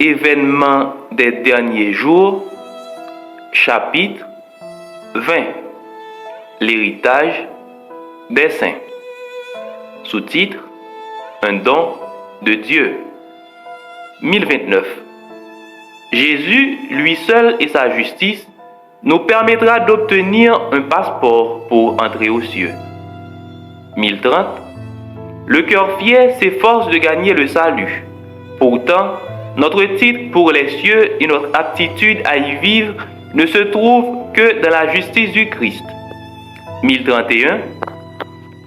Événements des derniers jours, chapitre 20. L'héritage des saints. Sous-titre: Un don de Dieu. 1029. Jésus, lui seul et sa justice, nous permettra d'obtenir un passeport pour entrer aux cieux. 1030. Le cœur fier s'efforce de gagner le salut. Pourtant, notre titre pour les cieux et notre aptitude à y vivre ne se trouvent que dans la justice du Christ. 1031.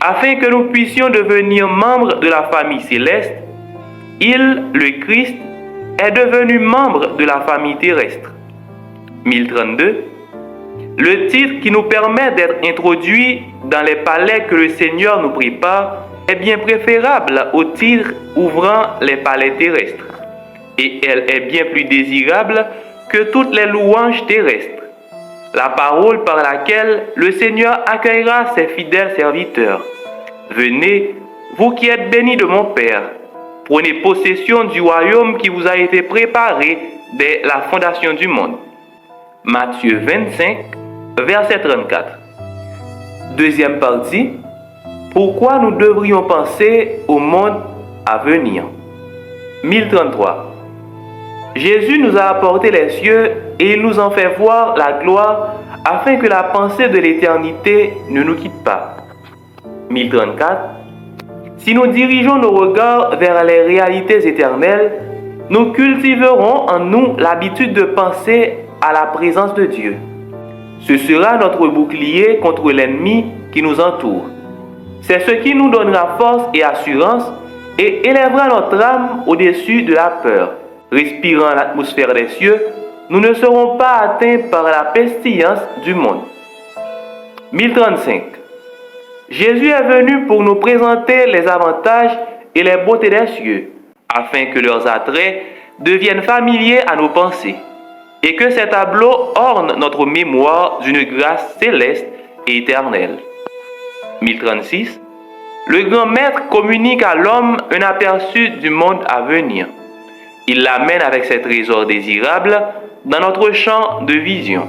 Afin que nous puissions devenir membres de la famille céleste, il, le Christ, est devenu membre de la famille terrestre. 1032. Le titre qui nous permet d'être introduits dans les palais que le Seigneur nous prépare est bien préférable au titre ouvrant les palais terrestres. Et elle est bien plus désirable que toutes les louanges terrestres. La parole par laquelle le Seigneur accueillera ses fidèles serviteurs. Venez, vous qui êtes bénis de mon Père, prenez possession du royaume qui vous a été préparé dès la fondation du monde. Matthieu 25, verset 34. Deuxième partie. Pourquoi nous devrions penser au monde à venir? 1033. Jésus nous a apporté les cieux et il nous en fait voir la gloire afin que la pensée de l'éternité ne nous quitte pas. 1034. Si nous dirigeons nos regards vers les réalités éternelles, nous cultiverons en nous l'habitude de penser à la présence de Dieu. Ce sera notre bouclier contre l'ennemi qui nous entoure. C'est ce qui nous donnera force et assurance et élèvera notre âme au-dessus de la peur. Respirant l'atmosphère des cieux, nous ne serons pas atteints par la pestilence du monde. 1035. Jésus est venu pour nous présenter les avantages et les beautés des cieux, afin que leurs attraits deviennent familiers à nos pensées, et que ces tableaux ornent notre mémoire d'une grâce céleste et éternelle. 1036. Le grand maître communique à l'homme un aperçu du monde à venir. Il l'amène avec ses trésors désirables dans notre champ de vision.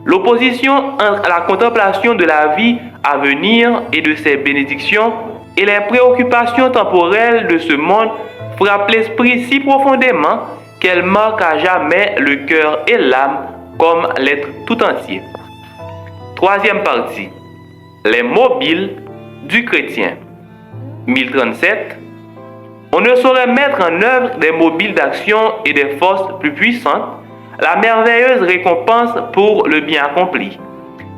L'opposition entre la contemplation de la vie à venir et de ses bénédictions et les préoccupations temporelles de ce monde frappe l'esprit si profondément qu'elle marque à jamais le cœur et l'âme comme l'être tout entier. Troisième partie. Les mobiles du chrétien. 1037. On ne saurait mettre en œuvre des mobiles d'action et des forces plus puissantes, la merveilleuse récompense pour le bien accompli,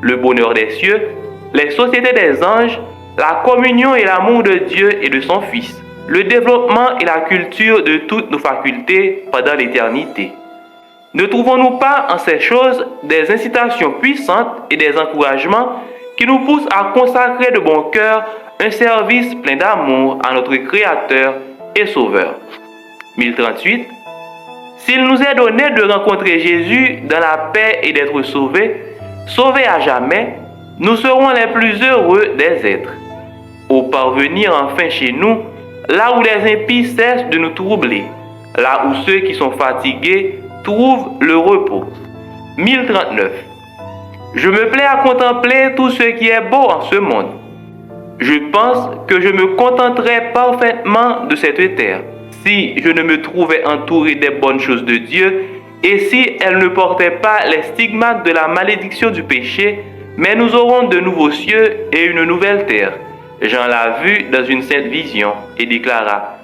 le bonheur des cieux, les sociétés des anges, la communion et l'amour de Dieu et de son Fils, le développement et la culture de toutes nos facultés pendant l'éternité. Ne trouvons-nous pas en ces choses des incitations puissantes et des encouragements qui nous poussent à consacrer de bon cœur un service plein d'amour à notre Créateur et Sauveur? 1038. S'il nous est donné de rencontrer Jésus dans la paix et d'être sauvés à jamais, nous serons les plus heureux des êtres. Au parvenir enfin chez nous, là où les impies cessent de nous troubler, là où ceux qui sont fatigués trouvent le repos. 1039. Je me plais à contempler tout ce qui est beau en ce monde. Je pense que je me contenterais parfaitement de cette terre, si je ne me trouvais entouré des bonnes choses de Dieu, et si elle ne portait pas les stigmates de la malédiction du péché, mais nous aurons de nouveaux cieux et une nouvelle terre. Jean l'a vu dans une sainte vision et déclara: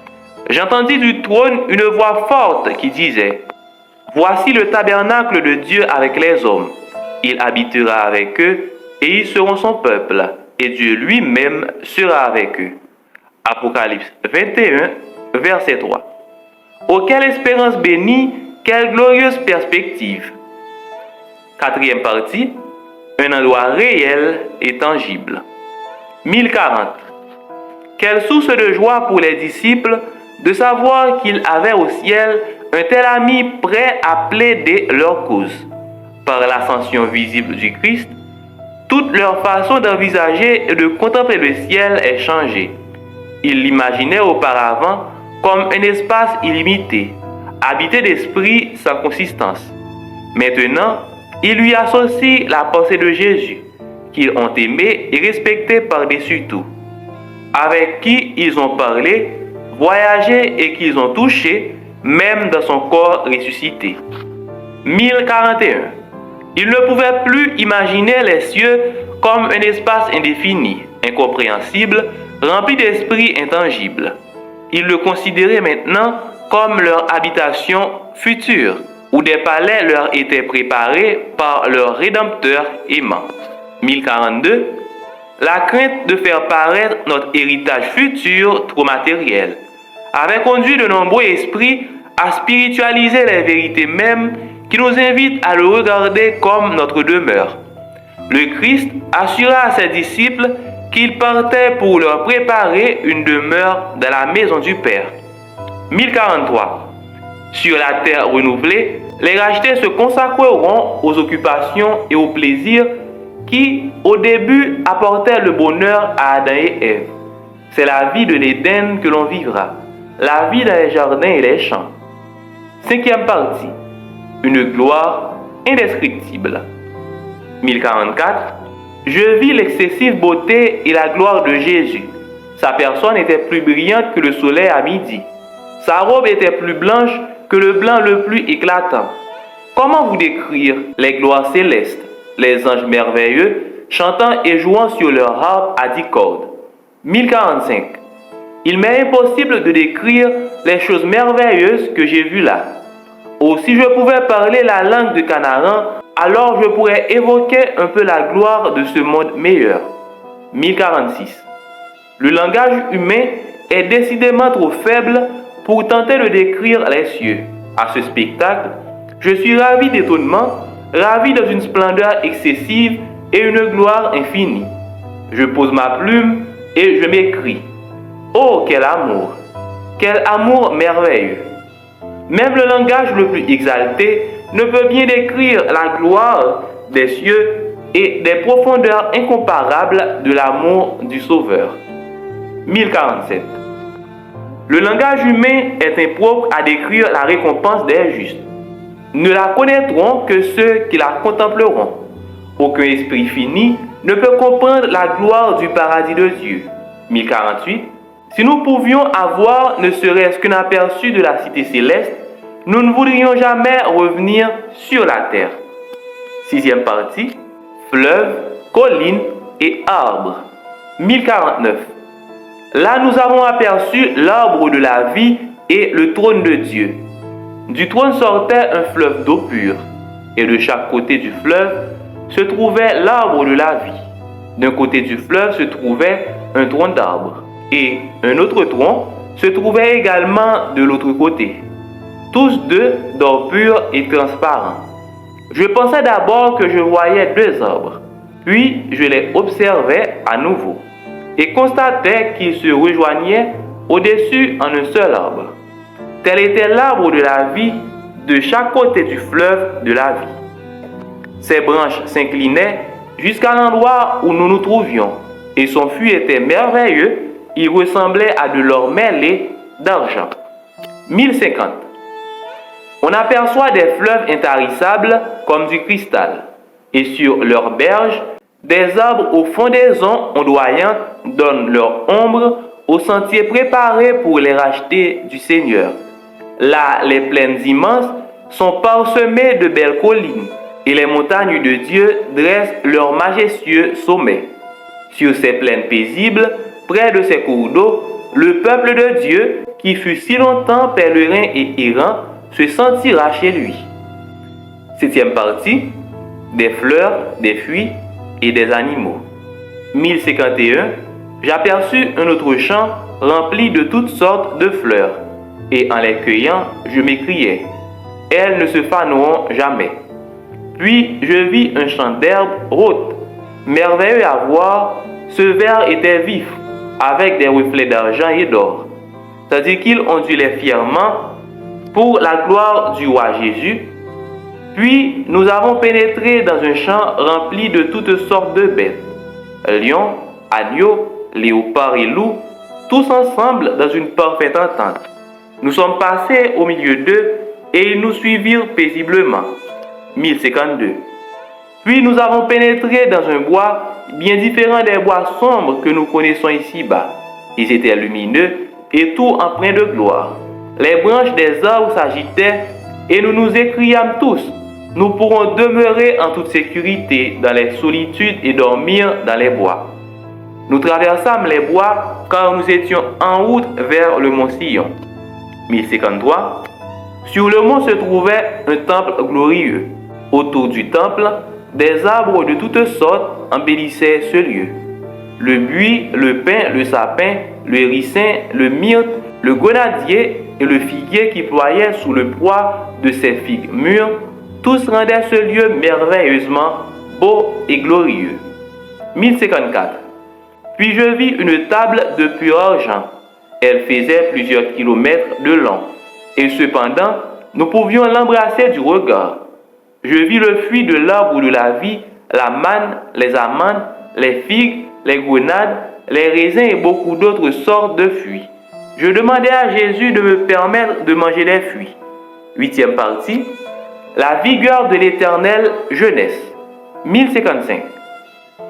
J'entendis du trône une voix forte qui disait: Voici le tabernacle de Dieu avec les hommes. Il habitera avec eux et ils seront son peuple, et Dieu lui-même sera avec eux. Apocalypse 21, verset 3. Oh, quelle espérance bénie, quelle glorieuse perspective! Quatrième partie, un endroit réel et tangible. 1040. Quelle source de joie pour les disciples de savoir qu'ils avaient au ciel un tel ami prêt à plaider leur cause. Par l'ascension visible du Christ, toute leur façon d'envisager et de contempler le ciel est changée. Ils l'imaginaient auparavant comme un espace illimité, habité d'esprit sans consistance. Maintenant, ils lui associent la pensée de Jésus, qu'ils ont aimé et respecté par-dessus tout, avec qui ils ont parlé, voyagé et qu'ils ont touché, même dans son corps ressuscité. 1041. Ils ne pouvaient plus imaginer les cieux comme un espace indéfini, incompréhensible, rempli d'esprits intangibles. Ils le considéraient maintenant comme leur habitation future, où des palais leur étaient préparés par leur Rédempteur aimant. 1042. La crainte de faire paraître notre héritage futur trop matériel avait conduit de nombreux esprits à spiritualiser les vérités mêmes qui nous invitent à le regarder comme notre demeure. Le Christ assura à ses disciples qu'il partait pour leur préparer une demeure dans la maison du Père. 1043. Sur la terre renouvelée, les rachetés se consacreront aux occupations et aux plaisirs qui, au début, apportaient le bonheur à Adam et Ève. C'est la vie de l'Éden que l'on vivra, la vie dans les jardins et les champs. 5e partie. Une gloire indescriptible. 1044. Je vis l'excessive beauté et la gloire de Jésus. Sa personne était plus brillante que le soleil à midi. Sa robe était plus blanche que le blanc le plus éclatant. Comment vous décrire les gloires célestes, les anges merveilleux, chantant et jouant sur leur harpe à 10 cordes? 1045. Il m'est impossible de décrire les choses merveilleuses que j'ai vues là. Oh, si je pouvais parler la langue de Canaan, alors je pourrais évoquer un peu la gloire de ce monde meilleur. 1046. Le langage humain est décidément trop faible pour tenter de décrire les cieux. À ce spectacle, je suis ravi d'étonnement, ravi dans une splendeur excessive et une gloire infinie. Je pose ma plume et je m'écrie. Oh, quel amour merveilleux! Même le langage le plus exalté ne peut bien décrire la gloire des cieux et des profondeurs incomparables de l'amour du Sauveur. 1047. Le langage humain est impropre à décrire la récompense des justes. Ne la connaîtront que ceux qui la contempleront. Aucun esprit fini ne peut comprendre la gloire du paradis de Dieu. 1048. Si nous pouvions avoir ne serait-ce qu'un aperçu de la cité céleste, nous ne voudrions jamais revenir sur la terre. 6e partie. Fleuves, collines et arbres. 1049. Là nous avons aperçu l'arbre de la vie et le trône de Dieu. Du trône sortait un fleuve d'eau pure, et de chaque côté du fleuve se trouvait l'arbre de la vie. D'un côté du fleuve se trouvait un tronc d'arbre, et un autre tronc se trouvait également de l'autre côté, tous deux d'or pur et transparent. Je pensais d'abord que je voyais 2 arbres, puis je les observais à nouveau, et constatais qu'ils se rejoignaient au-dessus en un seul arbre. Tel était l'arbre de la vie de chaque côté du fleuve de la vie. Ses branches s'inclinaient jusqu'à l'endroit où nous nous trouvions, et son fût était merveilleux, il ressemblait à de l'or mêlé d'argent. 1050. On aperçoit des fleuves intarissables comme du cristal, et sur leurs berges, des arbres au fond des eaux ondoyantes donnent leur ombre aux sentiers préparés pour les racheter du Seigneur. Là, les plaines immenses sont parsemées de belles collines, et les montagnes de Dieu dressent leurs majestueux sommets. Sur ces plaines paisibles, près de ces cours d'eau, le peuple de Dieu, qui fut si longtemps pèlerin et errant, se sentira chez lui. 7e partie. Des fleurs, des fruits et des animaux. 1051. J'aperçus un autre champ rempli de toutes sortes de fleurs, et en les cueillant, je m'écriai, elles ne se faneront jamais. Puis je vis un champ d'herbes hautes, merveilleux à voir, ce vert était vif, avec des reflets d'argent et d'or, tandis qu'il ondulait fièrement pour la gloire du roi Jésus. Puis nous avons pénétré dans un champ rempli de toutes sortes de bêtes, lions, agneaux, léopards et loups, tous ensemble dans une parfaite entente. Nous sommes passés au milieu d'eux et ils nous suivirent paisiblement. 1052. Puis nous avons pénétré dans un bois bien différent des bois sombres que nous connaissons ici-bas. Ils étaient lumineux et tout empreint de gloire. Les branches des arbres s'agitaient et nous nous écriâmes tous: nous pourrons demeurer en toute sécurité dans les solitudes et dormir dans les bois. Nous traversâmes les bois car nous étions en route vers le mont Sion. 1053. Sur le mont se trouvait un temple glorieux. Autour du temple, des arbres de toutes sortes embellissaient ce lieu. Le buis, le pin, le sapin, le ricin, le myrte, le grenadier et le figuier qui ployait sous le poids de ses figues mûres, tous rendaient ce lieu merveilleusement beau et glorieux. 1054. Puis je vis une table de pur argent. Elle faisait plusieurs kilomètres de long, et cependant, nous pouvions l'embrasser du regard. Je vis le fruit de l'arbre de la vie, la manne, les amandes, les figues, les grenades, les raisins et beaucoup d'autres sortes de fruits. Je demandai à Jésus de me permettre de manger les fruits. 8e partie. La vigueur de l'éternelle jeunesse. 1055.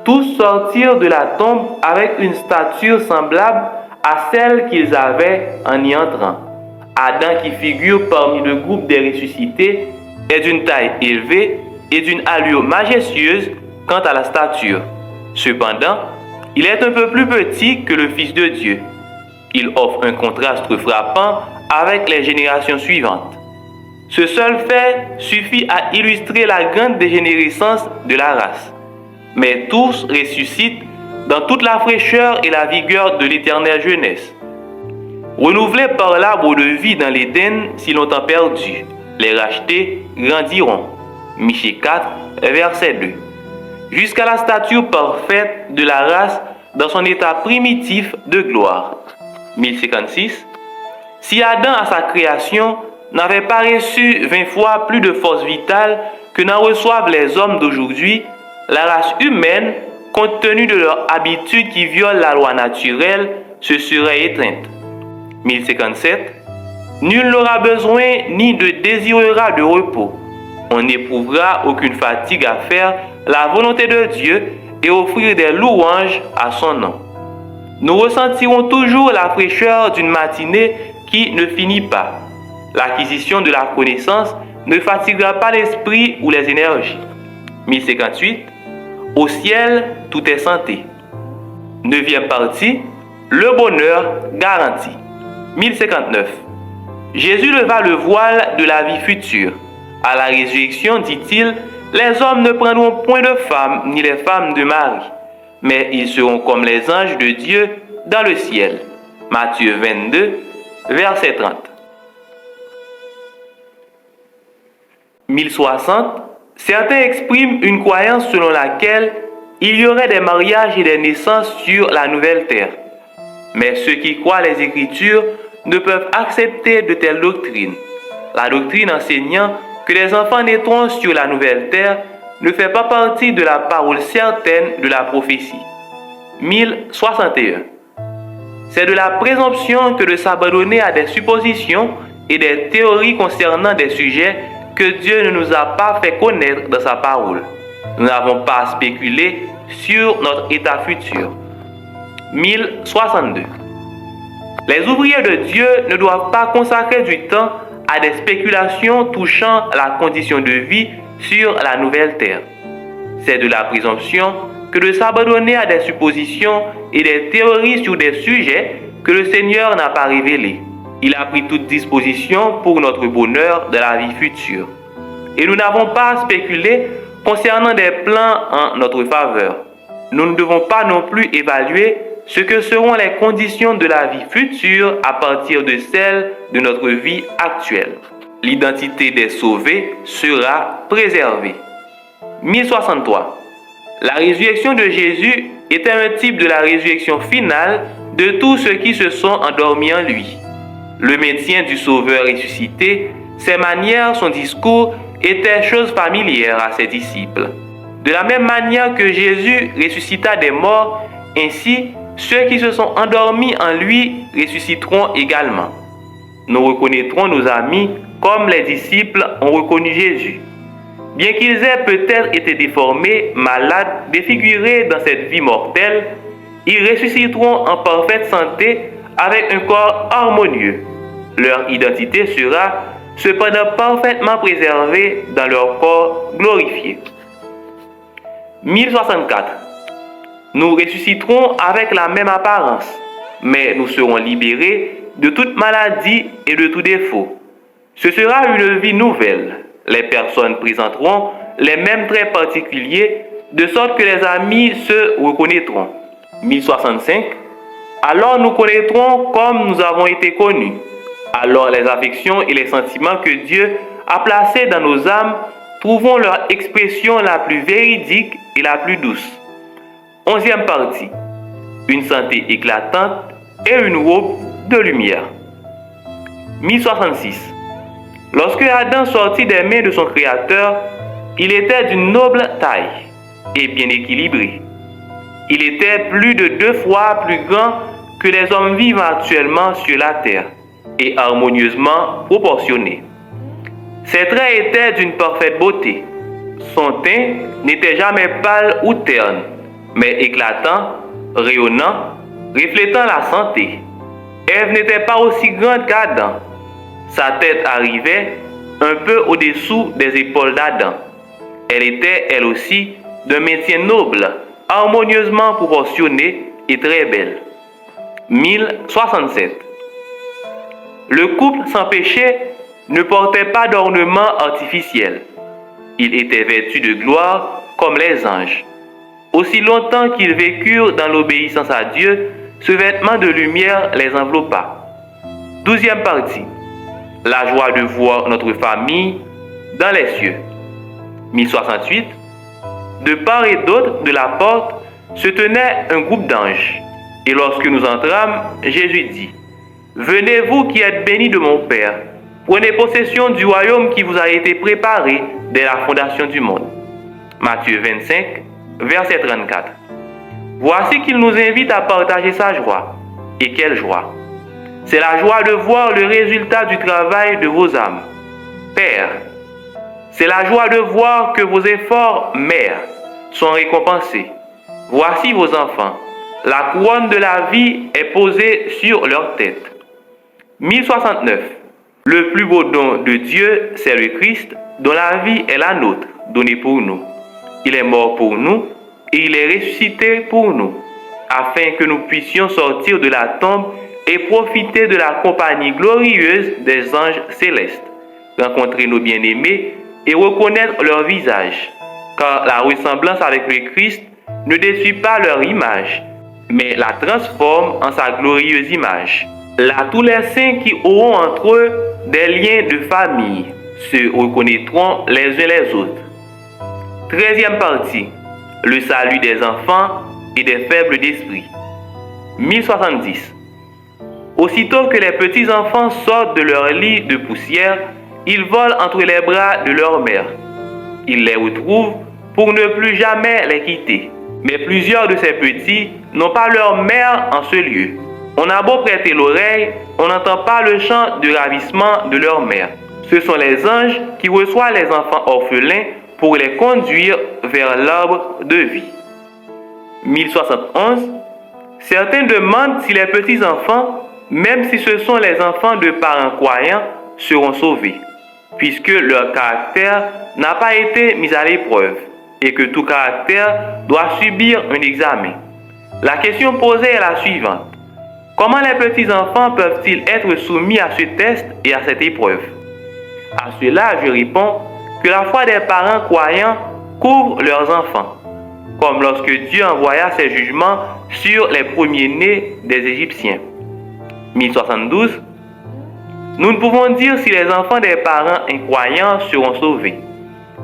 Tous sortirent de la tombe avec une stature semblable à celle qu'ils avaient en y entrant. Adam, qui figure parmi le groupe des ressuscités, est d'une taille élevée et d'une allure majestueuse quant à la stature. Cependant, il est un peu plus petit que le Fils de Dieu. Il offre un contraste frappant avec les générations suivantes. Ce seul fait suffit à illustrer la grande dégénérescence de la race. Mais tous ressuscitent dans toute la fraîcheur et la vigueur de l'éternelle jeunesse. Renouvelés par l'arbre de vie dans l'Éden si longtemps perdu, les rachetés grandiront. Michée 4, verset 2. Jusqu'à la stature parfaite de la race dans son état primitif de gloire. 1056. Si Adam à sa création n'avait pas reçu 20 fois plus de force vitale que n'en reçoivent les hommes d'aujourd'hui, la race humaine, compte tenu de leur habitude qui viole la loi naturelle, se serait éteinte. 1057. Nul n'aura besoin ni ne désirera de repos. On n'éprouvera aucune fatigue à faire la volonté de Dieu et offrir des louanges à son nom. Nous ressentirons toujours la fraîcheur d'une matinée qui ne finit pas. L'acquisition de la connaissance ne fatiguera pas l'esprit ou les énergies. 1058. Au ciel, tout est santé. 9e partie. Le bonheur garanti. 1059. Jésus leva le voile de la vie future. À la résurrection, dit-il, les hommes ne prendront point de femmes ni les femmes de Marie, mais ils seront comme les anges de Dieu dans le ciel. Matthieu 22, verset 30. 1060. Certains expriment une croyance selon laquelle il y aurait des mariages et des naissances sur la nouvelle terre. Mais ceux qui croient les Écritures ne peuvent accepter de telles doctrines. La doctrine enseignant que les enfants naîtront sur la nouvelle terre ne fait pas partie de la parole certaine de la prophétie. 1061. C'est de la présomption que de s'abandonner à des suppositions et des théories concernant des sujets que Dieu ne nous a pas fait connaître dans sa parole. Nous n'avons pas à spéculer sur notre état futur. 1062. Les ouvriers de Dieu ne doivent pas consacrer du temps à des spéculations touchant la condition de vie sur la nouvelle terre. C'est de la présomption que de s'abandonner à des suppositions et des théories sur des sujets que le Seigneur n'a pas révélés. Il a pris toute disposition pour notre bonheur de la vie future. Et nous n'avons pas à spéculer concernant des plans en notre faveur. Nous ne devons pas non plus évaluer ce que seront les conditions de la vie future à partir de celles de notre vie actuelle. L'identité des sauvés sera préservée. 1063. La résurrection de Jésus était un type de la résurrection finale de tous ceux qui se sont endormis en lui. Le maintien du Sauveur ressuscité, ses manières, son discours étaient choses familières à ses disciples. De la même manière que Jésus ressuscita des morts, ainsi ceux qui se sont endormis en lui ressusciteront également. Nous reconnaîtrons nos amis comme les disciples ont reconnu Jésus. Bien qu'ils aient peut-être été déformés, malades, défigurés dans cette vie mortelle, ils ressusciteront en parfaite santé avec un corps harmonieux. Leur identité sera cependant parfaitement préservée dans leur corps glorifié. 1064. Nous ressusciterons avec la même apparence, mais nous serons libérés de toute maladie et de tout défaut. Ce sera une vie nouvelle. Les personnes présenteront les mêmes traits particuliers, de sorte que les amis se reconnaîtront. 1065. Alors nous connaîtrons comme nous avons été connus. Alors les affections et les sentiments que Dieu a placés dans nos âmes trouveront leur expression la plus véridique et la plus douce. 11e partie. Une santé éclatante et une robe de lumière. 1066. Lorsque Adam sortit des mains de son Créateur, il était d'une noble taille et bien équilibré. Il était plus de 2 fois plus grand que les hommes vivant actuellement sur la terre et harmonieusement proportionné. Ses traits étaient d'une parfaite beauté. Son teint n'était jamais pâle ou terne, mais éclatant, rayonnant, reflétant la santé. Ève n'était pas aussi grande qu'Adam. Sa tête arrivait un peu au-dessous des épaules d'Adam. Elle était, elle aussi, d'un maintien noble, harmonieusement proportionnée et très belle. 1067. Le couple sans péché ne portait pas d'ornement artificiel. Il était vêtu de gloire comme les anges. Aussi longtemps qu'ils vécurent dans l'obéissance à Dieu, ce vêtement de lumière les enveloppa. 12e partie. La joie de voir notre famille dans les cieux. 1068. De part et d'autre de la porte se tenait un groupe d'anges. Et lorsque nous entrâmes, Jésus dit: Venez vous qui êtes bénis de mon Père, prenez possession du royaume qui vous a été préparé dès la fondation du monde. Matthieu 25, verset 34. Voici qu'il nous invite à partager sa joie. Et quelle joie! C'est la joie de voir le résultat du travail de vos âmes. Père, c'est la joie de voir que vos efforts, mère, sont récompensés. Voici vos enfants. La couronne de la vie est posée sur leur tête. 1069. Le plus beau don de Dieu, c'est le Christ, dont la vie est la nôtre, donnée pour nous. Il est mort pour nous et il est ressuscité pour nous, afin que nous puissions sortir de la tombe et profiter de la compagnie glorieuse des anges célestes, rencontrer nos bien-aimés et reconnaître leur visage, car la ressemblance avec le Christ ne détruit pas leur image, mais la transforme en sa glorieuse image. Là, tous les saints qui auront entre eux des liens de famille se reconnaîtront les uns les autres. 13e partie. Le salut des enfants et des faibles d'esprit. 1070. Aussitôt que les petits enfants sortent de leur lit de poussière, ils volent entre les bras de leur mère. Ils les retrouvent pour ne plus jamais les quitter. Mais plusieurs de ces petits n'ont pas leur mère en ce lieu. On a beau prêter l'oreille, on n'entend pas le chant de ravissement de leur mère. Ce sont les anges qui reçoivent les enfants orphelins pour les conduire vers l'arbre de vie. 1071. Certains demandent si les petits-enfants, même si ce sont les enfants de parents croyants, seront sauvés, puisque leur caractère n'a pas été mis à l'épreuve et que tout caractère doit subir un examen. La question posée est la suivante. Comment les petits-enfants peuvent-ils être soumis à ce test et à cette épreuve? À cela, je réponds que la foi des parents croyants couvre leurs enfants, comme lorsque Dieu envoya ses jugements sur les premiers-nés des Égyptiens. 1072. Nous ne pouvons dire si les enfants des parents incroyants seront sauvés,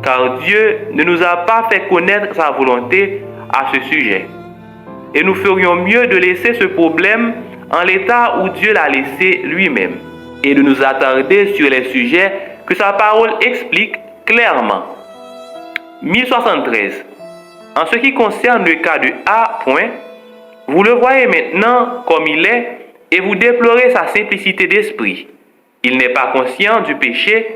car Dieu ne nous a pas fait connaître sa volonté à ce sujet. Et nous ferions mieux de laisser ce problème en l'état où Dieu l'a laissé lui-même, et de nous attarder sur les sujets que sa parole explique clairement. 1073. En ce qui concerne le cas de A. Vous le voyez maintenant comme il est, et vous déplorez sa simplicité d'esprit. Il n'est pas conscient du péché.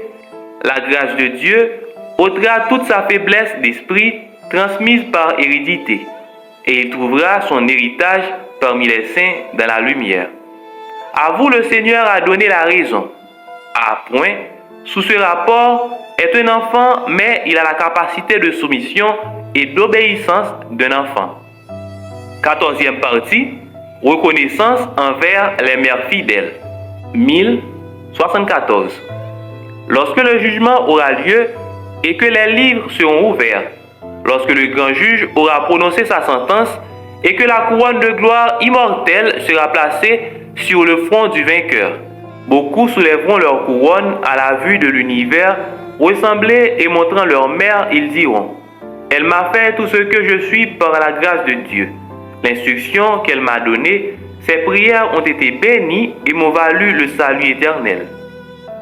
La grâce de Dieu ôtera toute sa faiblesse d'esprit transmise par hérédité, et il trouvera son héritage parmi les saints dans la lumière. À vous, le Seigneur a donné la raison. À point, sous ce rapport, est un enfant, mais il a la capacité de soumission et d'obéissance d'un enfant. 14e partie, reconnaissance envers les mères fidèles. 1074. Lorsque le jugement aura lieu et que les livres seront ouverts, lorsque le grand juge aura prononcé sa sentence et que la couronne de gloire immortelle sera placée sur le front du vainqueur, beaucoup soulèveront leur couronne à la vue de l'univers ressemblé et montrant leur mère, ils diront: elle m'a fait tout ce que je suis par la grâce de Dieu. L'instruction qu'elle m'a donnée, ses prières ont été bénies et m'ont valu le salut éternel.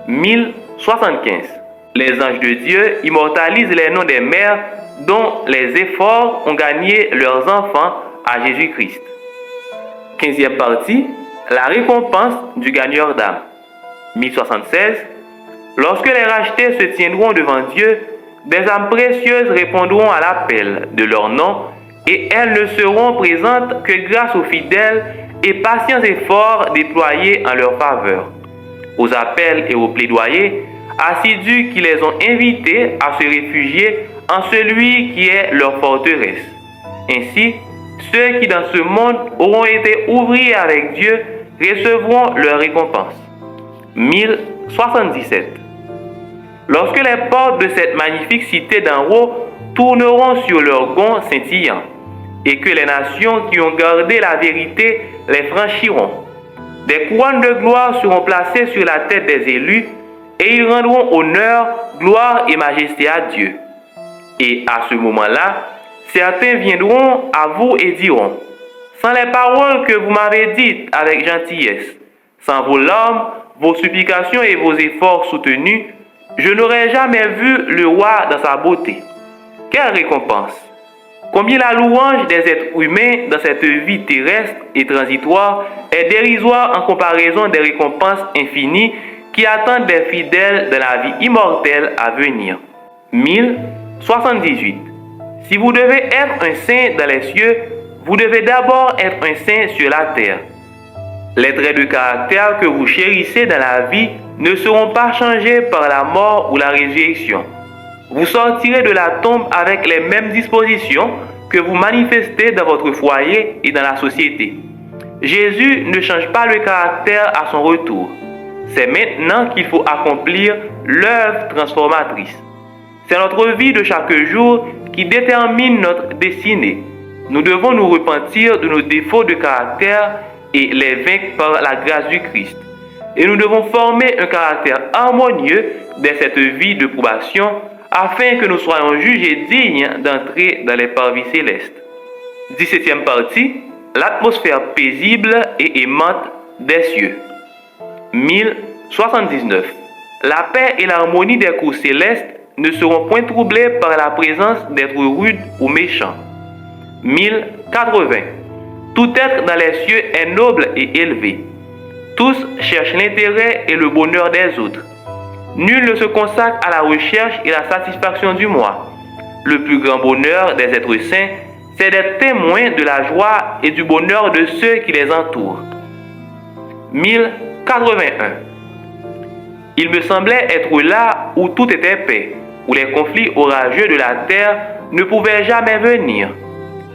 1075. Les anges de Dieu immortalisent les noms des mères dont les efforts ont gagné leurs enfants à Jésus-Christ. 15e partie, la récompense du gagneur d'âme. 1076. Lorsque les rachetés se tiendront devant Dieu, des âmes précieuses répondront à l'appel de leur nom et elles ne seront présentes que grâce aux fidèles et patients efforts déployés en leur faveur, aux appels et aux plaidoyers assidus qui les ont invités à se réfugier en celui qui est leur forteresse. Ainsi, ceux qui dans ce monde auront été ouvriers avec Dieu recevront leur récompense. 1077. Lorsque les portes de cette magnifique cité d'en haut tourneront sur leurs gonds scintillants, et que les nations qui ont gardé la vérité les franchiront, des couronnes de gloire seront placées sur la tête des élus, et ils rendront honneur, gloire et majesté à Dieu. Et à ce moment-là, certains viendront à vous et diront: sans les paroles que vous m'avez dites avec gentillesse, sans vos larmes, vos supplications et vos efforts soutenus, je n'aurais jamais vu le roi dans sa beauté. Quelle récompense! Combien la louange des êtres humains dans cette vie terrestre et transitoire est dérisoire en comparaison des récompenses infinies qui attendent des fidèles dans la vie immortelle à venir. 1078. Si vous devez être un saint dans les cieux, vous devez d'abord être un saint sur la terre. Les traits de caractère que vous chérissez dans la vie ne seront pas changés par la mort ou la résurrection. Vous sortirez de la tombe avec les mêmes dispositions que vous manifestez dans votre foyer et dans la société. Jésus ne change pas le caractère à son retour. C'est maintenant qu'il faut accomplir l'œuvre transformatrice. C'est notre vie de chaque jour qui détermine notre destinée. Nous devons nous repentir de nos défauts de caractère et les vaincre par la grâce du Christ. Et nous devons former un caractère harmonieux dans cette vie de probation afin que nous soyons jugés dignes d'entrer dans les parvis célestes. 17e partie, l'atmosphère paisible et aimante des cieux. 1079. La paix et l'harmonie des cours célestes ne seront point troublées par la présence d'êtres rudes ou méchants. 1080. Tout être dans les cieux est noble et élevé. Tous cherchent l'intérêt et le bonheur des autres. Nul ne se consacre à la recherche et la satisfaction du moi. Le plus grand bonheur des êtres saints, c'est d'être témoin de la joie et du bonheur de ceux qui les entourent. 1081. Il me semblait être là où tout était paix, où les conflits orageux de la terre ne pouvaient jamais venir.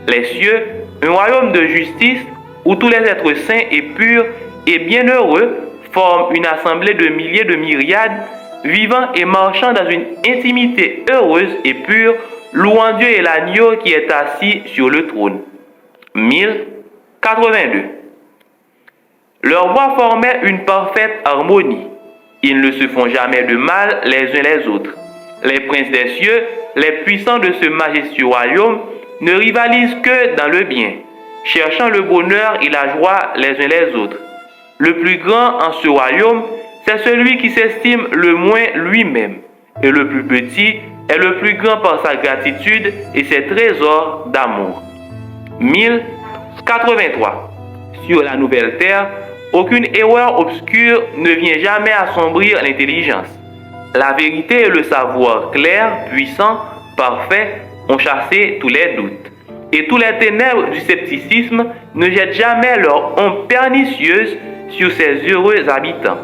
Les cieux, un royaume de justice où tous les êtres saints et purs et bienheureux forment une assemblée de milliers de myriades, vivant et marchant dans une intimité heureuse et pure, louant Dieu et l'agneau qui est assis sur le trône. 1082. Leurs voix formaient une parfaite harmonie. Ils ne se font jamais de mal les uns les autres. Les princes des cieux, les puissants de ce majestueux royaume, ne rivalisent que dans le bien, cherchant le bonheur et la joie les uns les autres. Le plus grand en ce royaume, c'est celui qui s'estime le moins lui-même, et le plus petit est le plus grand par sa gratitude et ses trésors d'amour. 1083. Sur la nouvelle terre, Aucune erreur obscure ne vient jamais assombrir l'intelligence. La vérité et le savoir clair, puissant, parfait ont chassé tous les doutes. Et tous les ténèbres du scepticisme ne jettent jamais leur ombre pernicieuse sur ses heureux habitants.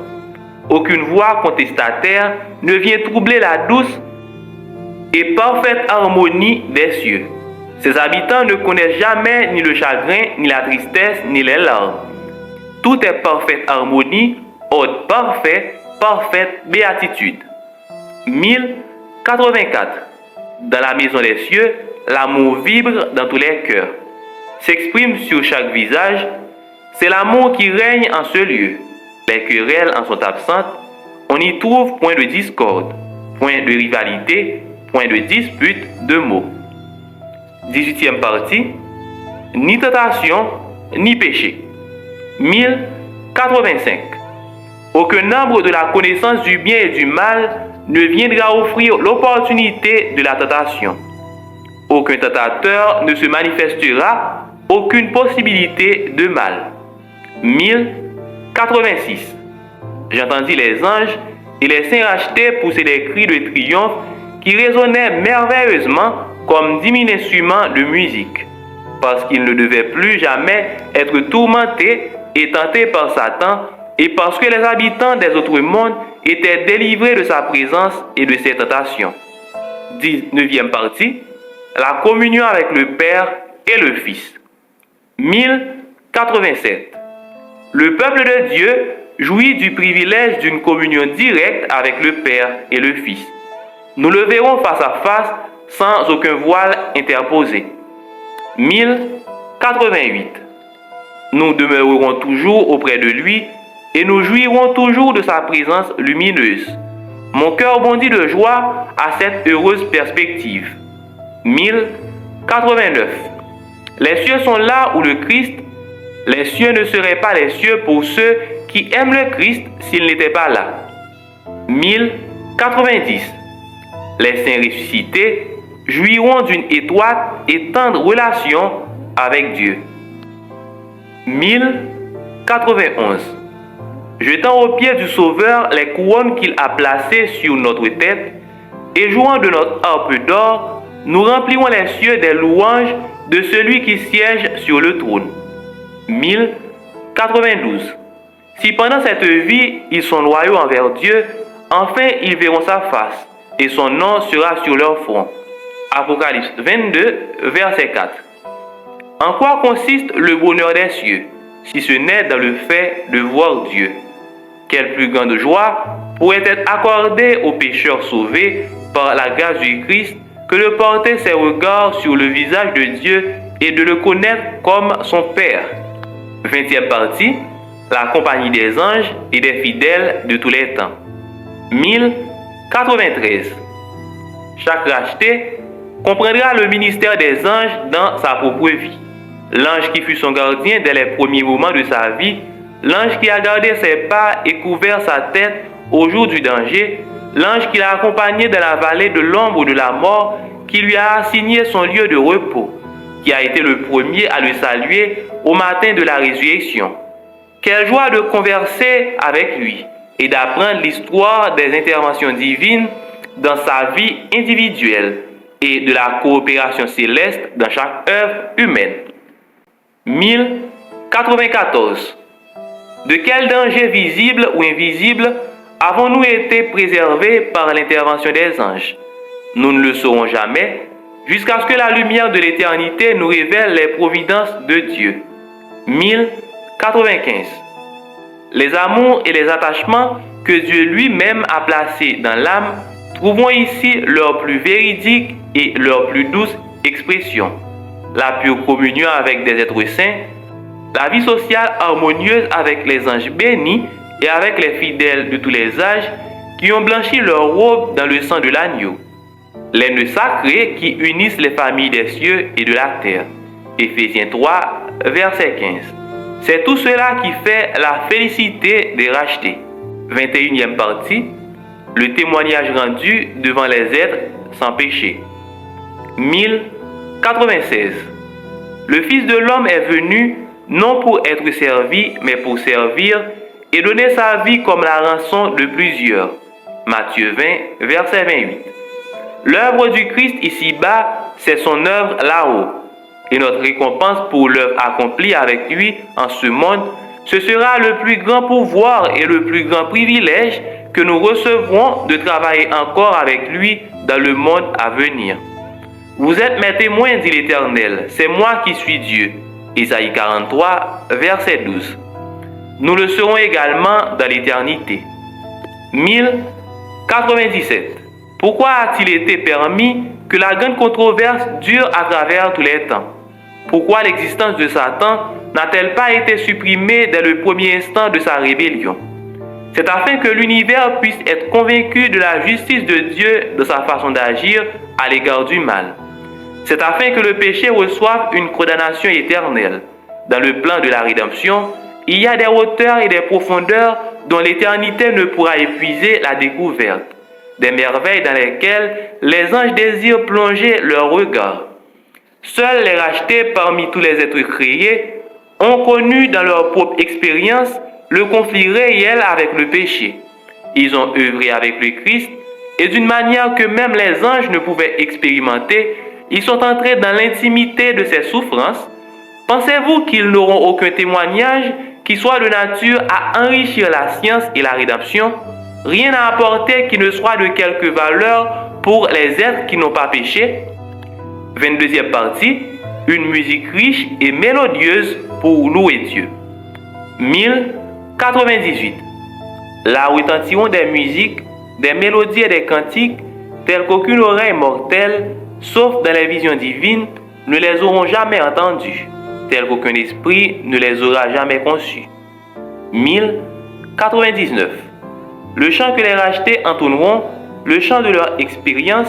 Aucune voix contestataire ne vient troubler la douce et parfaite harmonie des cieux. Ses habitants ne connaissent jamais ni le chagrin, ni la tristesse, ni les larmes. Tout est parfaite harmonie, ordre parfait, parfaite béatitude. 1084. Dans la maison des cieux, l'amour vibre dans tous les cœurs, s'exprime sur chaque visage. C'est l'amour qui règne en ce lieu. Les querelles en sont absentes. On n'y trouve point de discorde, point de rivalité, point de dispute de mots. 18e partie. Ni tentation, ni péché. 1085. Aucun arbre de la connaissance du bien et du mal ne viendra offrir l'opportunité de la tentation. Aucun tentateur ne se manifestera, aucune possibilité de mal. 1086. J'entendis les anges et les saints rachetés pousser des cris de triomphe qui résonnaient merveilleusement comme 10 000 instruments de musique, parce qu'ils ne devaient plus jamais être tourmentés et tentés par Satan, et parce que les habitants des autres mondes étaient délivrés de sa présence et de ses tentations. 19e partie. La communion avec le Père et le Fils. 1087. Le peuple de Dieu jouit du privilège d'une communion directe avec le Père et le Fils. Nous le verrons face à face sans aucun voile interposé. 1088. Nous demeurerons toujours auprès de lui et nous jouirons toujours de sa présence lumineuse. Mon cœur bondit de joie à cette heureuse perspective. 1089. Les cieux sont là où le Christ. Les cieux ne seraient pas les cieux pour ceux qui aiment le Christ s'il n'était pas là. 1090. Les saints ressuscités jouiront d'une étroite et tendre relation avec Dieu. 1091. Jetant aux pieds du Sauveur les couronnes qu'il a placées sur notre tête et jouant de notre harpe d'or, nous remplirons les cieux des louanges de celui qui siège sur le trône. 1092. Si pendant cette vie ils sont loyaux envers Dieu, enfin ils verront sa face, et son nom sera sur leur front. Apocalypse 22, verset 4. En quoi consiste le bonheur des cieux, si ce n'est dans le fait de voir Dieu? Quelle plus grande joie pourrait être accordée aux pécheurs sauvés par la grâce du Christ que de porter ses regards sur le visage de Dieu et de le connaître comme son Père. 20e partie. La compagnie des anges et des fidèles de tous les temps. 1093. Chaque racheté comprendra le ministère des anges dans sa propre vie. L'ange qui fut son gardien dès les premiers moments de sa vie, l'ange qui a gardé ses pas et couvert sa tête au jour du danger, l'ange qui l'a accompagné dans la vallée de l'ombre de la mort, qui lui a assigné son lieu de repos, qui a été le premier à le saluer au matin de la résurrection. Quelle joie de converser avec lui et d'apprendre l'histoire des interventions divines dans sa vie individuelle et de la coopération céleste dans chaque œuvre humaine. 1094. De quel danger visible ou invisible avons-nous été préservés par l'intervention des anges? Nous ne le saurons jamais jusqu'à ce que la lumière de l'éternité nous révèle les providences de Dieu. 1095. Les amours et les attachements que Dieu lui-même a placés dans l'âme trouvons ici leur plus véridique et leur plus douce expression. La pure communion avec des êtres saints, la vie sociale harmonieuse avec les anges bénis et avec les fidèles de tous les âges qui ont blanchi leurs robes dans le sang de l'agneau. Les nœuds sacrés qui unissent les familles des cieux et de la terre. Éphésiens 3, verset 15. C'est tout cela qui fait la félicité des rachetés. 21e partie. Le témoignage rendu devant les êtres sans péché. 1096. Le Fils de l'homme est venu non pour être servi, mais pour servir, et donner sa vie comme la rançon de plusieurs. Matthieu 20, verset 28. L'œuvre du Christ ici-bas, c'est son œuvre là-haut. Et notre récompense pour l'œuvre accomplie avec lui en ce monde, ce sera le plus grand pouvoir et le plus grand privilège que nous recevrons de travailler encore avec lui dans le monde à venir. Vous êtes mes témoins, dit l'Éternel, c'est moi qui suis Dieu. Isaïe 43, verset 12. Nous le serons également dans l'éternité. 1097. Pourquoi a-t-il été permis que la grande controverse dure à travers tous les temps? Pourquoi l'existence de Satan n'a-t-elle pas été supprimée dès le premier instant de sa rébellion? C'est afin que l'univers puisse être convaincu de la justice de Dieu dans sa façon d'agir à l'égard du mal. C'est afin que le péché reçoive une condamnation éternelle. Dans le plan de la rédemption, il y a des hauteurs et des profondeurs dont l'éternité ne pourra épuiser la découverte. Des merveilles dans lesquelles les anges désirent plonger leur regard. Seuls les rachetés parmi tous les êtres créés ont connu dans leur propre expérience le conflit réel avec le péché. Ils ont œuvré avec le Christ et d'une manière que même les anges ne pouvaient expérimenter, ils sont entrés dans l'intimité de ses souffrances. Pensez-vous qu'ils n'auront aucun témoignage qui soit de nature à enrichir la science et la rédemption? Rien à apporter qui ne soit de quelque valeur pour les êtres qui n'ont pas péché? 22e partie, une musique riche et mélodieuse pour louer Dieu. 1098. Là où retentiront des musiques, des mélodies et des cantiques, telles qu'aucune oreille mortelle, sauf dans les visions divines, ne les auront jamais entendues, telles qu'aucun esprit ne les aura jamais conçues. 1099. Le chant que les rachetés entonneront, le chant de leur expérience,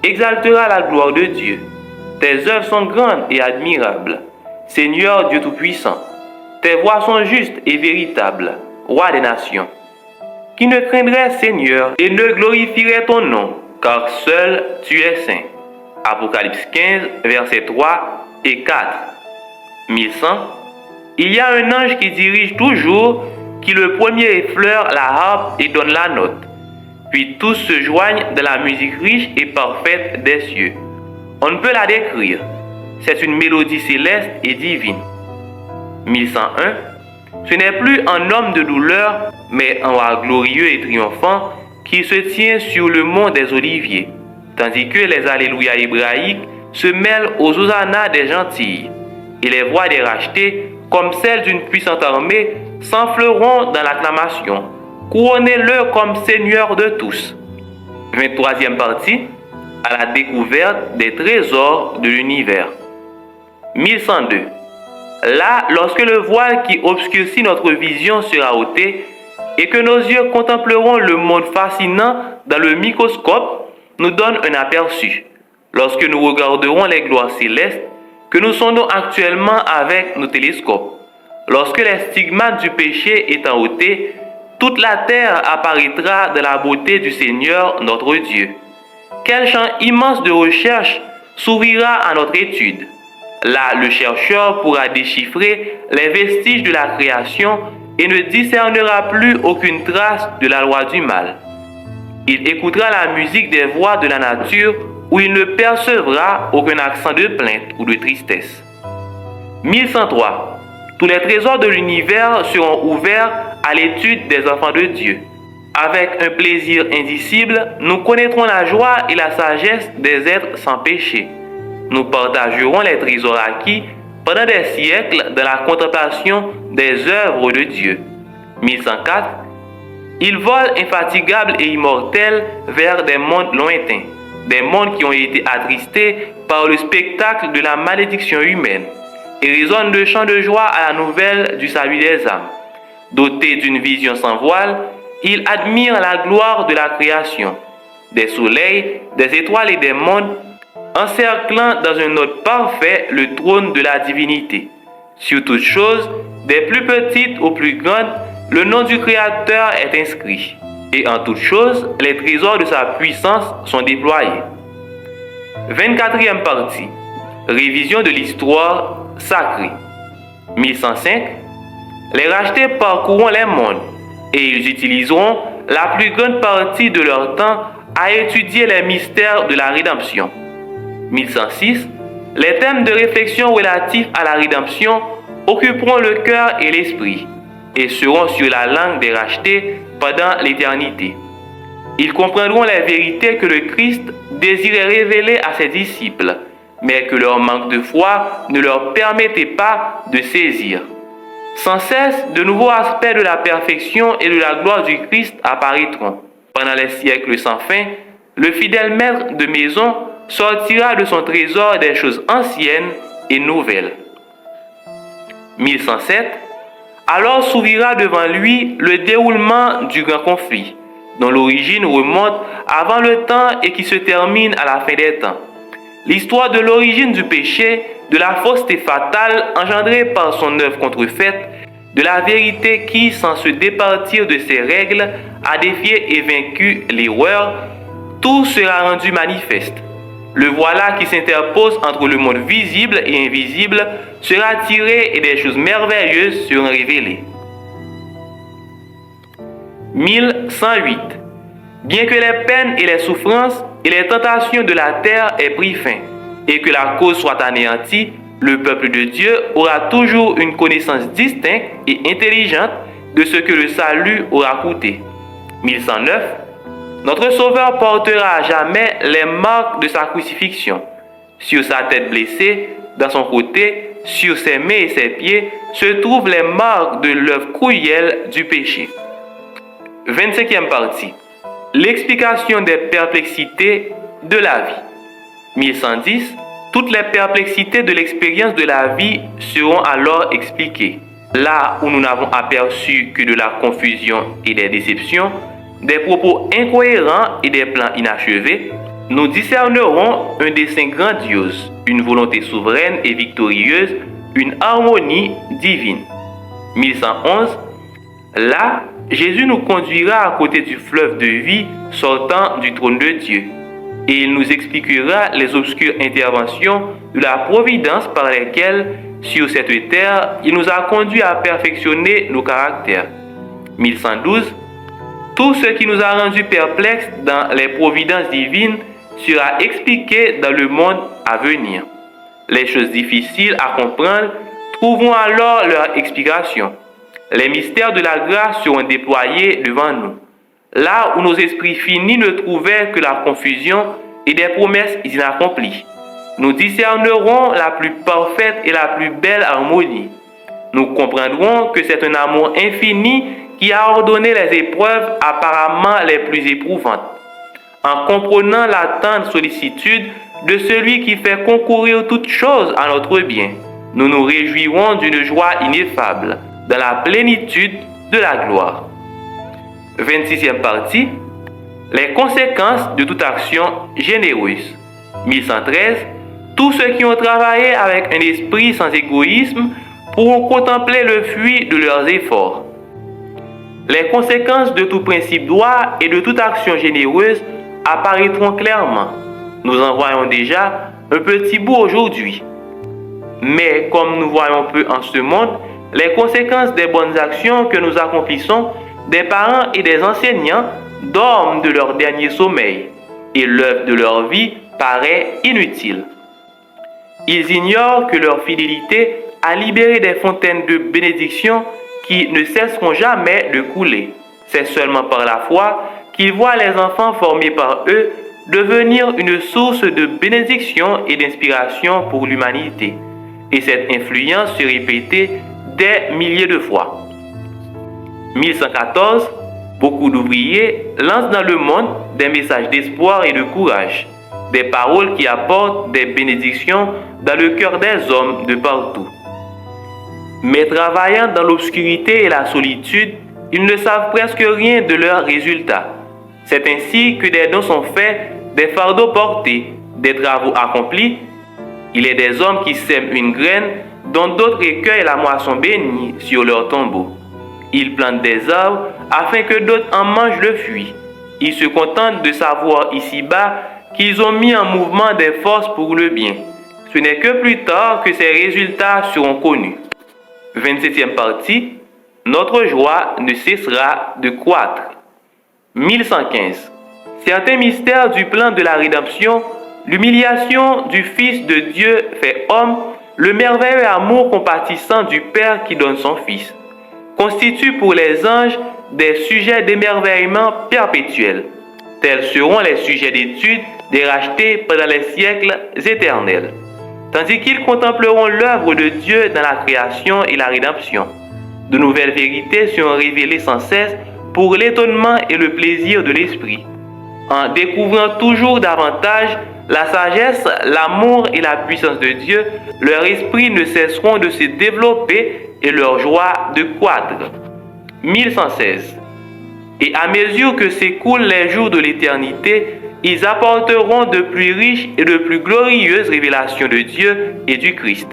exaltera la gloire de Dieu. Tes œuvres sont grandes et admirables, Seigneur Dieu Tout-Puissant. Tes voies sont justes et véritables, Roi des nations. Qui ne craindrait, Seigneur, et ne glorifierait ton nom, car seul tu es saint. Apocalypse 15, versets 3 et 4. 1100. Il y a un ange qui dirige toujours, qui le premier effleure la harpe et donne la note. Puis tous se joignent dans la musique riche et parfaite des cieux. On ne peut la décrire. C'est une mélodie céleste et divine. 1101. Ce n'est plus un homme de douleur, mais un roi glorieux et triomphant qui se tient sur le mont des Oliviers, tandis que les Alléluia hébraïques se mêlent aux hosannas des gentils, et les voix des rachetés, comme celles d'une puissante armée, s'enfleront dans l'acclamation. Couronnez-le comme Seigneur de tous. 23e partie, à la découverte des trésors de l'univers. 1102. Là, lorsque le voile qui obscurcit notre vision sera ôté et que nos yeux contempleront le monde fascinant dans le microscope, nous donne un aperçu. Lorsque nous regarderons les gloires célestes que nous sondons actuellement avec nos télescopes. Lorsque les stigmates du péché étant ôtés, toute la terre apparaîtra de la beauté du Seigneur notre Dieu. Quel champ immense de recherche s'ouvrira à notre étude. Là, le chercheur pourra déchiffrer les vestiges de la création et ne discernera plus aucune trace de la loi du mal. Il écoutera la musique des voix de la nature où il ne percevra aucun accent de plainte ou de tristesse. 1103. Tous les trésors de l'univers seront ouverts à l'étude des enfants de Dieu. Avec un plaisir indicible, nous connaîtrons la joie et la sagesse des êtres sans péché. Nous partagerons les trésors acquis pendant des siècles dans la contemplation des œuvres de Dieu. 1104. Ils volent infatigables et immortels vers des mondes lointains, des mondes qui ont été attristés par le spectacle de la malédiction humaine, et résonnent de chants de joie à la nouvelle du salut des âmes. Dotés d'une vision sans voile, ils admirent la gloire de la création, des soleils, des étoiles et des mondes, encerclant dans un ordre parfait le trône de la divinité. Sur toutes choses, des plus petites aux plus grandes, le nom du Créateur est inscrit. Et en toutes choses, les trésors de sa puissance sont déployés. 24e partie. Révision de l'histoire sacrée. 1105. Les rachetés parcourront les mondes et ils utiliseront la plus grande partie de leur temps à étudier les mystères de la rédemption. 1106. Les thèmes de réflexion relatifs à la rédemption occuperont le cœur et l'esprit et seront sur la langue des rachetés pendant l'éternité. Ils comprendront les vérités que le Christ désirait révéler à ses disciples, mais que leur manque de foi ne leur permettait pas de saisir. Sans cesse, de nouveaux aspects de la perfection et de la gloire du Christ apparaîtront. Pendant les siècles sans fin, le fidèle maître de maison sortira de son trésor des choses anciennes et nouvelles. 1107. Alors s'ouvrira devant lui le déroulement du grand conflit, dont l'origine remonte avant le temps et qui se termine à la fin des temps. L'histoire de l'origine du péché, de la fausseté fatale engendrée par son œuvre contrefaite, de la vérité qui, sans se départir de ses règles, a défié et vaincu l'erreur, tout sera rendu manifeste. Le voilà qui s'interpose entre le monde visible et invisible sera tiré et des choses merveilleuses seront révélées. 1108. Bien que les peines et les souffrances et les tentations de la terre aient pris fin et que la cause soit anéantie, le peuple de Dieu aura toujours une connaissance distincte et intelligente de ce que le salut aura coûté. 1109. Notre Sauveur portera à jamais les marques de sa crucifixion. Sur sa tête blessée, dans son côté, sur ses mains et ses pieds, se trouvent les marques de l'œuvre cruelle du péché. 25e partie. L'explication des perplexités de la vie. 1110. Toutes les perplexités de l'expérience de la vie seront alors expliquées. Là où nous n'avons aperçu que de la confusion et des déceptions, des propos incohérents et des plans inachevés, nous discernerons un dessein grandiose, une volonté souveraine et victorieuse, une harmonie divine. 1111. Là, Jésus nous conduira à côté du fleuve de vie sortant du trône de Dieu, et il nous expliquera les obscures interventions de la providence par lesquelles, sur cette terre, il nous a conduits à perfectionner nos caractères. 1112. Tout ce qui nous a rendus perplexes dans les providences divines sera expliqué dans le monde à venir. Les choses difficiles à comprendre trouveront alors leur explication. Les mystères de la grâce seront déployés devant nous. Là où nos esprits finis ne trouvaient que la confusion et des promesses inaccomplies, nous discernerons la plus parfaite et la plus belle harmonie. Nous comprendrons que c'est un amour infini qui a ordonné les épreuves apparemment les plus éprouvantes. En comprenant la tendre sollicitude de celui qui fait concourir toutes choses à notre bien, nous nous réjouirons d'une joie ineffable, dans la plénitude de la gloire. 26e partie. Les conséquences de toute action généreuse. 1113. Tous ceux qui ont travaillé avec un esprit sans égoïsme pourront contempler le fruit de leurs efforts. Les conséquences de tout principe droit et de toute action généreuse apparaîtront clairement. Nous en voyons déjà un petit bout aujourd'hui. Mais comme nous voyons peu en ce monde, les conséquences des bonnes actions que nous accomplissons, des parents et des enseignants dorment de leur dernier sommeil, et l'œuvre de leur vie paraît inutile. Ils ignorent que leur fidélité a libéré des fontaines de bénédiction qui ne cesseront jamais de couler. C'est seulement par la foi qu'ils voient les enfants formés par eux devenir une source de bénédiction et d'inspiration pour l'humanité. Et cette influence se répétait des milliers de fois. 1114. Beaucoup d'ouvriers lancent dans le monde des messages d'espoir et de courage, des paroles qui apportent des bénédictions dans le cœur des hommes de partout. Mais travaillant dans l'obscurité et la solitude, ils ne savent presque rien de leurs résultats. C'est ainsi que des dons sont faits, des fardeaux portés, des travaux accomplis. Il est des hommes qui sèment une graine dont d'autres recueillent la moisson bénie sur leur tombeau. Ils plantent des arbres afin que d'autres en mangent le fruit. Ils se contentent de savoir ici-bas qu'ils ont mis en mouvement des forces pour le bien. Ce n'est que plus tard que ces résultats seront connus. 27e partie. Notre joie ne cessera de croître. 1115. Certains mystères du plan de la rédemption, l'humiliation du Fils de Dieu fait homme, le merveilleux amour compatissant du Père qui donne son Fils, constituent pour les anges des sujets d'émerveillement perpétuels. Tels seront les sujets d'étude des rachetés pendant les siècles éternels, tandis qu'ils contempleront l'œuvre de Dieu dans la création et la rédemption. De nouvelles vérités seront révélées sans cesse pour l'étonnement et le plaisir de l'esprit. En découvrant toujours davantage la sagesse, l'amour et la puissance de Dieu, leurs esprits ne cesseront de se développer et leur joie de croître. 1116. Et à mesure que s'écoulent les jours de l'éternité, ils apporteront de plus riches et de plus glorieuses révélations de Dieu et du Christ.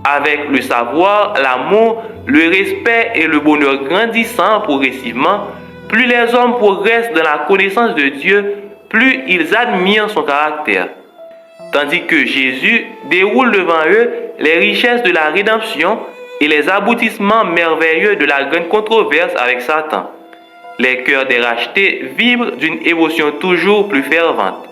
Avec le savoir, l'amour, le respect et le bonheur grandissant progressivement, plus les hommes progressent dans la connaissance de Dieu, plus ils admirent son caractère. Tandis que Jésus déroule devant eux les richesses de la rédemption et les aboutissements merveilleux de la grande controverse avec Satan. Les cœurs des rachetés vibrent d'une émotion toujours plus fervente.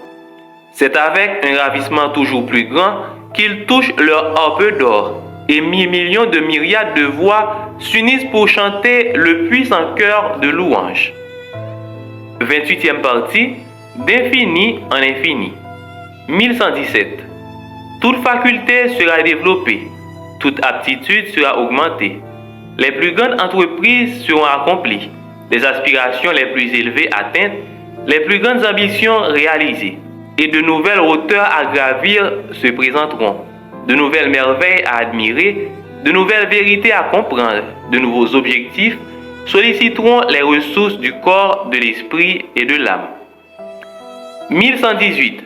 C'est avec un ravissement toujours plus grand qu'ils touchent leur harpe d'or, et millions de myriades de voix s'unissent pour chanter le puissant chœur de louange. 28e partie, d'infini en infini. 1117. Toute faculté sera développée, toute aptitude sera augmentée. Les plus grandes entreprises seront accomplies, les aspirations les plus élevées atteintes, les plus grandes ambitions réalisées, et de nouvelles hauteurs à gravir se présenteront, de nouvelles merveilles à admirer, de nouvelles vérités à comprendre, de nouveaux objectifs solliciteront les ressources du corps, de l'esprit et de l'âme. 1118.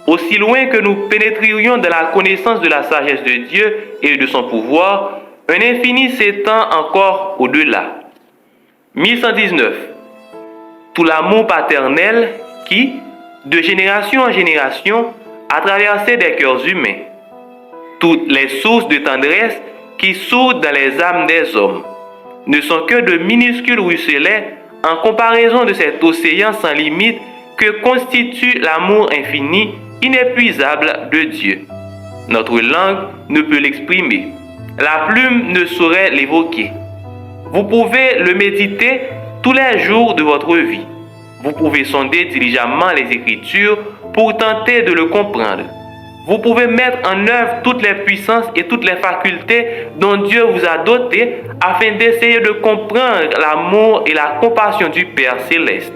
Aussi loin que nous pénétrerions dans la connaissance de la sagesse de Dieu et de son pouvoir, un infini s'étend encore au-delà. 1119. Tout l'amour paternel qui, de génération en génération, a traversé des cœurs humains. Toutes les sources de tendresse qui sourdent dans les âmes des hommes ne sont que de minuscules ruisselets en comparaison de cet océan sans limite que constitue l'amour infini, inépuisable de Dieu. Notre langue ne peut l'exprimer. La plume ne saurait l'évoquer. Vous pouvez le méditer tous les jours de votre vie. Vous pouvez sonder diligemment les Écritures pour tenter de le comprendre. Vous pouvez mettre en œuvre toutes les puissances et toutes les facultés dont Dieu vous a doté afin d'essayer de comprendre l'amour et la compassion du Père céleste.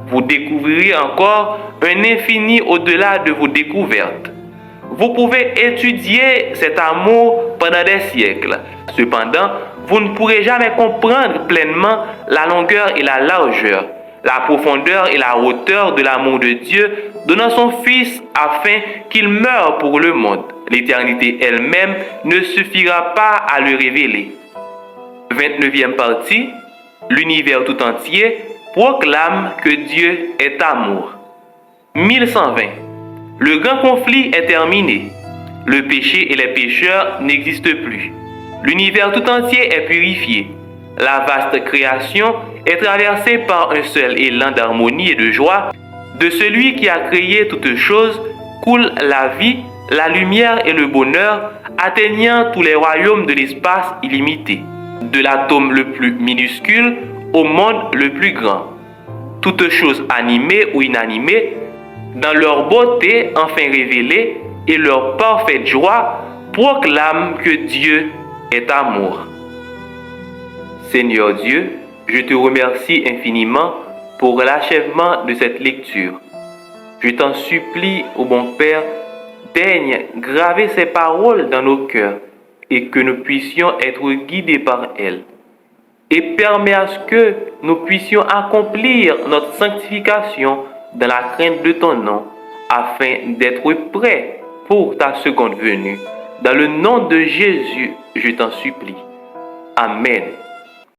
Vous découvrirez encore un infini au-delà de vos découvertes. Vous pouvez étudier cet amour pendant des siècles. Cependant, vous ne pourrez jamais comprendre pleinement la longueur et la largeur, la profondeur et la hauteur de l'amour de Dieu, donnant son Fils afin qu'il meure pour le monde. L'éternité elle-même ne suffira pas à le révéler. 29e partie. L'univers tout entier proclame que Dieu est amour. 1120. Le grand conflit est terminé. Le péché et les pécheurs n'existent plus. L'univers tout entier est purifié. La vaste création est traversée par un seul élan d'harmonie et de joie. De celui qui a créé toutes choses coule la vie, la lumière et le bonheur, atteignant tous les royaumes de l'espace illimité, de l'atome le plus minuscule au monde le plus grand. Toutes choses animées ou inanimées, dans leur beauté enfin révélée et leur parfaite joie, proclament que Dieu est amour. Seigneur Dieu, je te remercie infiniment pour l'achèvement de cette lecture. Je t'en supplie, ô bon Père, daigne graver ces paroles dans nos cœurs et que nous puissions être guidés par elles. Et permets à ce que nous puissions accomplir notre sanctification dans la crainte de ton nom, afin d'être prêts pour ta seconde venue. Dans le nom de Jésus, je t'en supplie. Amen.